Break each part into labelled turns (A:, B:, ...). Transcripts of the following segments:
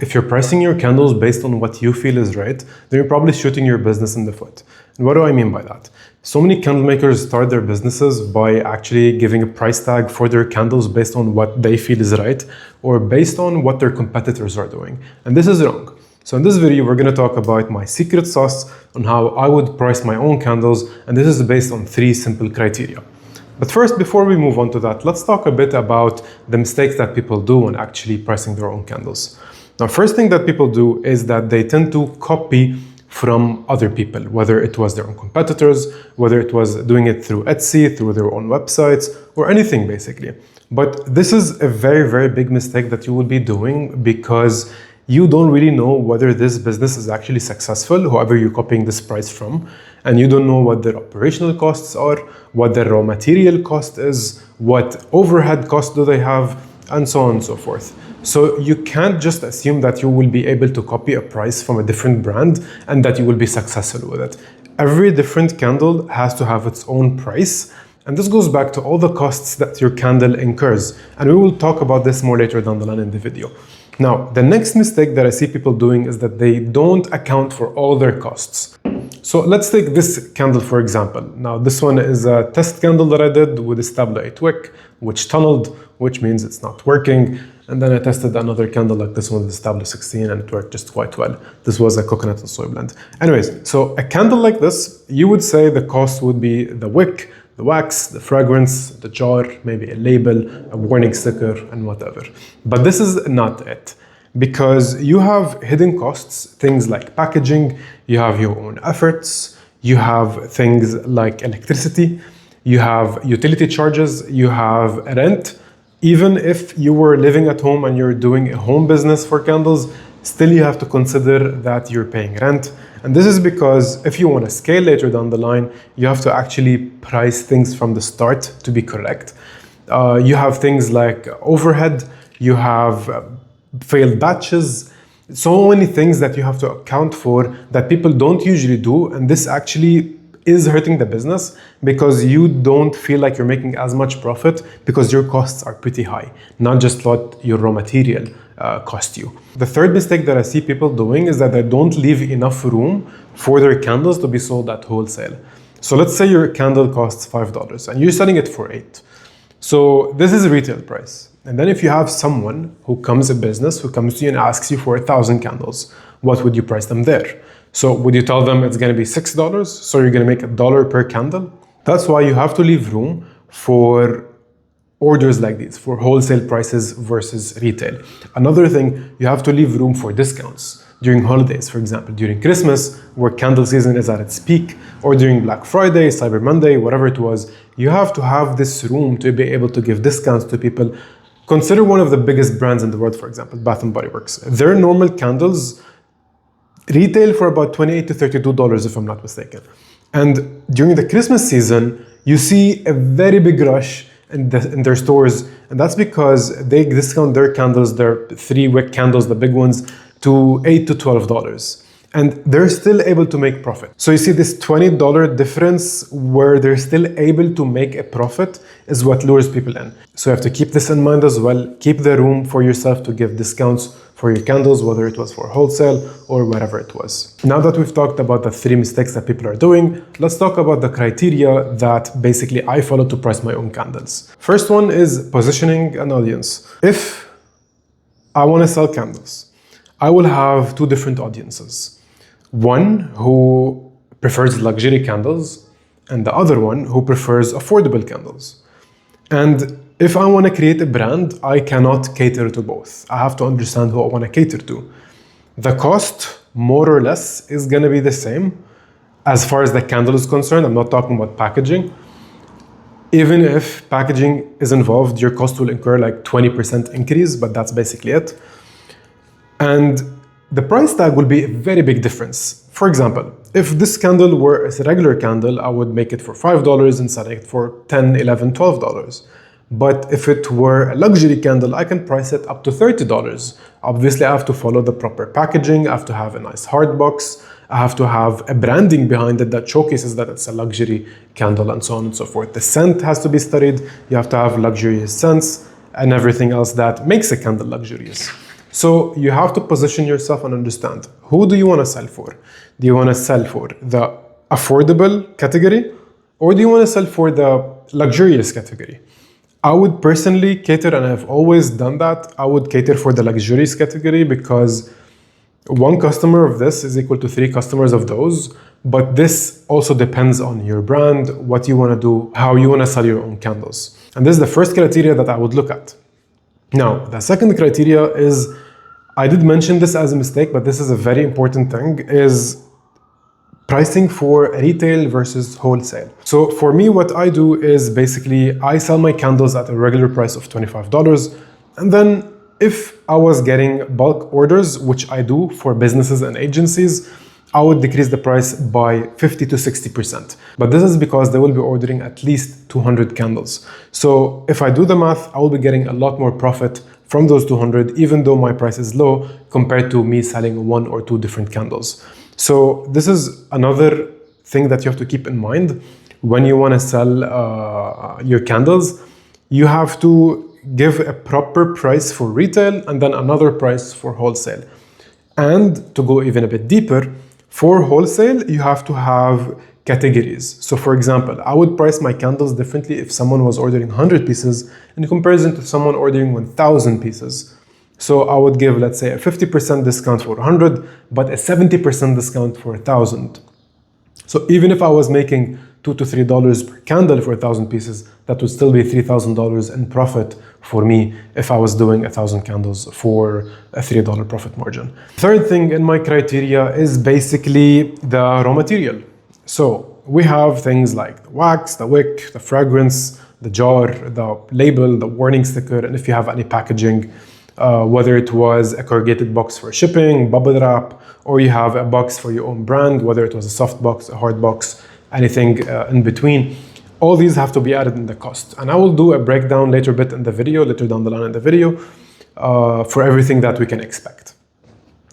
A: If you're pricing your candles based on what you feel is right, then you're probably shooting your business in the foot. And what do I mean by that? So many candle makers start their businesses by actually giving a price tag for their candles based on what they feel is right or based on what their competitors are doing. And this is wrong. So in this video, we're going to talk about my secret sauce on how I would price my own candles. And this is based on 3 simple criteria. But first, before we move on to that, let's talk a bit about the mistakes that people do when actually pricing their own candles. Now, first thing that people do is that they tend to copy from other people, whether it was their own competitors, whether it was doing it through Etsy, through their own websites, or anything basically. But this is a very, very big mistake that you will be doing because you don't really know whether this business is actually successful, whoever you're copying this price from, and you don't know what their operational costs are, what their raw material cost is, what overhead costs do they have, and so on and so forth. So you can't just assume that you will be able to copy a price from a different brand and that you will be successful with it. Every different candle has to have its own price. And this goes back to all the costs that your candle incurs. And we will talk about this more later down the line in the video. Now, the next mistake that I see people doing is that they don't account for all their costs. So let's take this candle for example. Now, this one is a test candle that I did with a Stabilo 8 wick, which tunneled, which means it's not working. And then I tested another candle like this one with the Stabilo 16 and it worked just quite well. This was a coconut and soy blend. Anyways, so a candle like this, you would say the cost would be the wick, the wax, the fragrance, the jar, maybe a label, a warning sticker, and whatever. But this is not it. Because you have hidden costs, things like packaging, you have your own efforts, you have things like electricity, you have utility charges, you have rent. Even if you were living at home and you're doing a home business for candles, still you have to consider that you're paying rent. And this is because if you want to scale later down the line, you have to actually price things from the start to be correct. You have things like overhead, you have failed batches, so many things that you have to account for that people don't usually do. And this actually is hurting the business because you don't feel like you're making as much profit because your costs are pretty high, not just what your raw material cost you. The third mistake that I see people doing is that they don't leave enough room for their candles to be sold at wholesale. So let's say your candle costs $5 and you're selling it for $8. So this is a retail price. And then if you have someone who comes a business, who comes to you and asks you for 1,000 candles, what would you price them there? So would you tell them it's going to be $6? So you're going to make $1 per candle? That's why you have to leave room for orders like these, for wholesale prices versus retail. Another thing, you have to leave room for discounts during holidays, for example, during Christmas, where candle season is at its peak, or during Black Friday, Cyber Monday, whatever it was. You have to have this room to be able to give discounts to people. Consider one of the biggest brands in the world, for example, Bath & Body Works. Their normal candles retail for about $28 to $32, if I'm not mistaken. And during the Christmas season, you see a very big rush in their stores. And that's because they discount their candles, their 3-wick candles, the big ones, to $8 to $12. And they're still able to make profit. So you see this $20 difference where they're still able to make a profit is what lures people in. So you have to keep this in mind as well. Keep the room for yourself to give discounts for your candles, whether it was for wholesale or whatever it was. Now that we've talked about the 3 mistakes that people are doing, let's talk about the criteria that basically I follow to price my own candles. First one is positioning an audience. If I want to sell candles, I will have 2 different audiences. One who prefers luxury candles and the other one who prefers affordable candles. And if I want to create a brand, I cannot cater to both. I have to understand who I want to cater to. The cost, more or less, is going to be the same as far as the candle is concerned. I'm not talking about packaging. Even if packaging is involved, your cost will incur like 20% increase, but that's basically it. And the price tag will be a very big difference. For example, if this candle were a regular candle, I would make it for $5 and sell it for $10, $11, $12. But if it were a luxury candle, I can price it up to $30. Obviously, I have to follow the proper packaging. I have to have a nice hard box. I have to have a branding behind it that showcases that it's a luxury candle and so on and so forth. The scent has to be studied. You have to have luxurious scents and everything else that makes a candle luxurious. So you have to position yourself and understand, who do you want to sell for? Do you want to sell for the affordable category, or do you want to sell for the luxurious category? I would personally cater, and I've always done that, I would cater for the luxurious category, because one customer of this is equal to 3 customers of those. But this also depends on your brand, what you want to do, how you want to sell your own candles. And this is the first criteria that I would look at. Now, the second criteria is, I did mention this as a mistake, but this is a very important thing, is pricing for retail versus wholesale. So for me, what I do is basically I sell my candles at a regular price of $25. And then if I was getting bulk orders, which I do for businesses and agencies, I would decrease the price by 50 to 60%. But this is because they will be ordering at least 200 candles. So if I do the math, I will be getting a lot more profit from those 200, even though my price is low compared to me selling 1 or 2 different candles. So this is another thing that you have to keep in mind when you want to sell your candles. You have to give a proper price for retail and then another price for wholesale. And to go even a bit deeper, for wholesale, you have to have categories. So for example, I would price my candles differently if someone was ordering 100 pieces in comparison to someone ordering 1,000 pieces. So I would give, let's say, a 50% discount for 100, but a 70% discount for 1,000. So even if I was making $2 to $3 per candle for 1,000 pieces, that would still be $3,000 in profit for me if I was doing 1,000 candles for a $3 profit margin. Third thing in my criteria is basically the raw material. So we have things like the wax, the wick, the fragrance, the jar, the label, the warning sticker, and if you have any packaging, whether it was a corrugated box for shipping, bubble wrap, or you have a box for your own brand, whether it was a soft box, a hard box, anything in between. All these have to be added in the cost. And I will do a breakdown later down the line in the video, for everything that we can expect.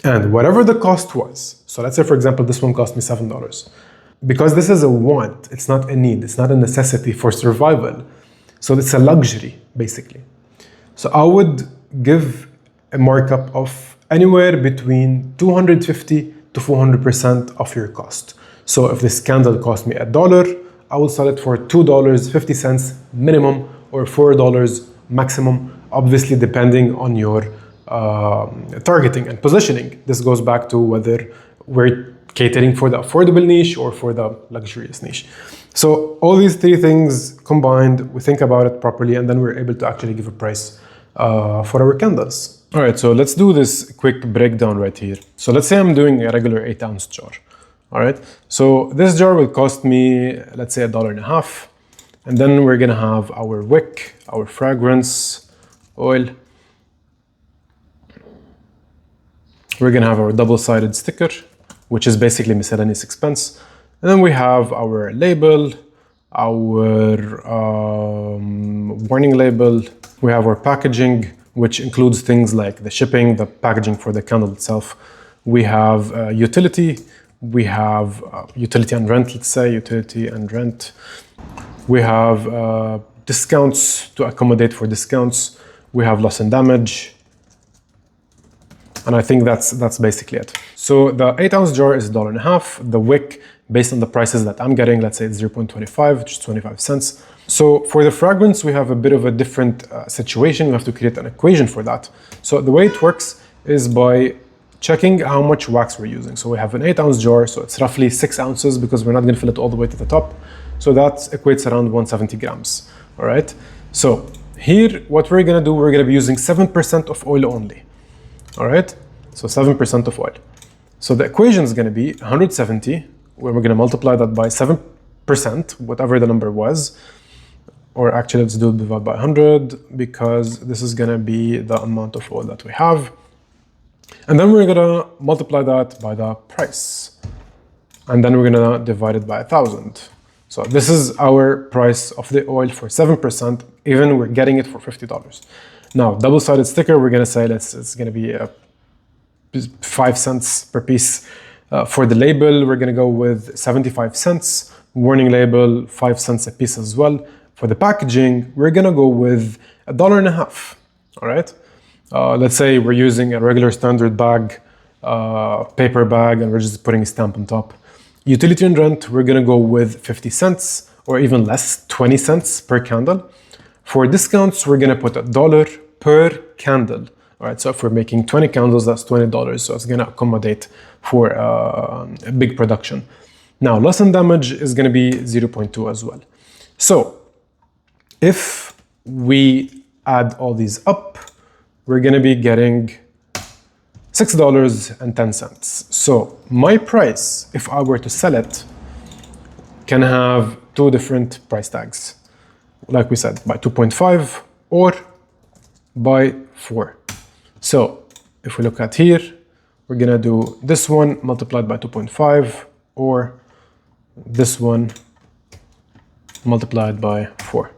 A: And whatever the cost was, so let's say for example, this one cost me $7. Because this is a want, it's not a need, it's not a necessity for survival. So it's a luxury, basically. So I would give a markup of anywhere between 250 to 400% of your cost. So if this candle cost me $1, I will sell it for $2.50 minimum or $4 maximum, obviously depending on your targeting and positioning. This goes back to whether we're catering for the affordable niche or for the luxurious niche. So all these 3 things combined, we think about it properly, and then we're able to actually give a price for our candles. All right, so let's do this quick breakdown right here. So let's say I'm doing a regular 8-ounce jar. All right, so this jar will cost me, let's say, $1.50. And then we're gonna have our wick, our fragrance, oil. We're gonna have our double-sided sticker, which is basically miscellaneous expense. And then we have our label, our warning label. We have our packaging, which includes things like the shipping, the packaging for the candle itself. We have utility. We have utility and rent, let's say, utility and rent. We have discounts to accommodate for discounts. We have loss and damage. And I think that's basically it. So the 8-ounce jar is $1.50. The wick, based on the prices that I'm getting, let's say it's 0.25, which is 25 cents. So for the fragrance, we have a bit of a different situation. We have to create an equation for that. So the way it works is by checking how much wax we're using. So we have an 8-ounce jar, so it's roughly 6 ounces because we're not gonna fill it all the way to the top. So that equates around 170 grams, all right? So here, what we're gonna do, we're gonna be using 7% of oil only, all right? So 7% of oil. So the equation is gonna be 170, where we're gonna multiply that by 7%, whatever the number was, or actually let's do it divided by 100 because this is gonna be the amount of oil that we have. And then we're gonna multiply that by the price. And then we're gonna divide it by 1,000. So this is our price of the oil for 7%, even we're getting it for $50. Now, double-sided sticker, we're gonna say it's gonna be 5 cents per piece. For the label, we're gonna go with 75 cents. Warning label, 5 cents a piece as well. For the packaging, we're gonna go with $1.50, all right? Let's say we're using a regular standard bag, paper bag, and we're just putting a stamp on top. Utility and rent, we're gonna go with 50 cents or even less, 20 cents per candle. For discounts, we're gonna put $1 per candle. All right, so if we're making 20 candles, that's $20. So it's gonna accommodate for a big production. Now, loss and damage is gonna be 0.2 as well. So if we add all these up, we're gonna be getting $6.10. So my price, if I were to sell it, can have two different price tags. Like we said, by 2.5 or by 4. So if we look at here, we're gonna do this one multiplied by 2.5 or this one multiplied by 4.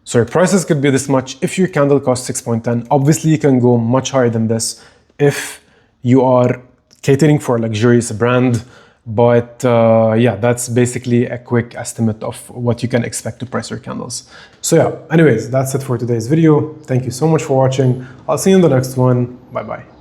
A: So your prices could be this much if your candle costs 6.10. Obviously, you can go much higher than this if you are catering for a luxurious brand. But yeah, that's basically a quick estimate of what you can expect to price your candles. So yeah, anyways, that's it for today's video. Thank you so much for watching. I'll see you in the next one. Bye-bye.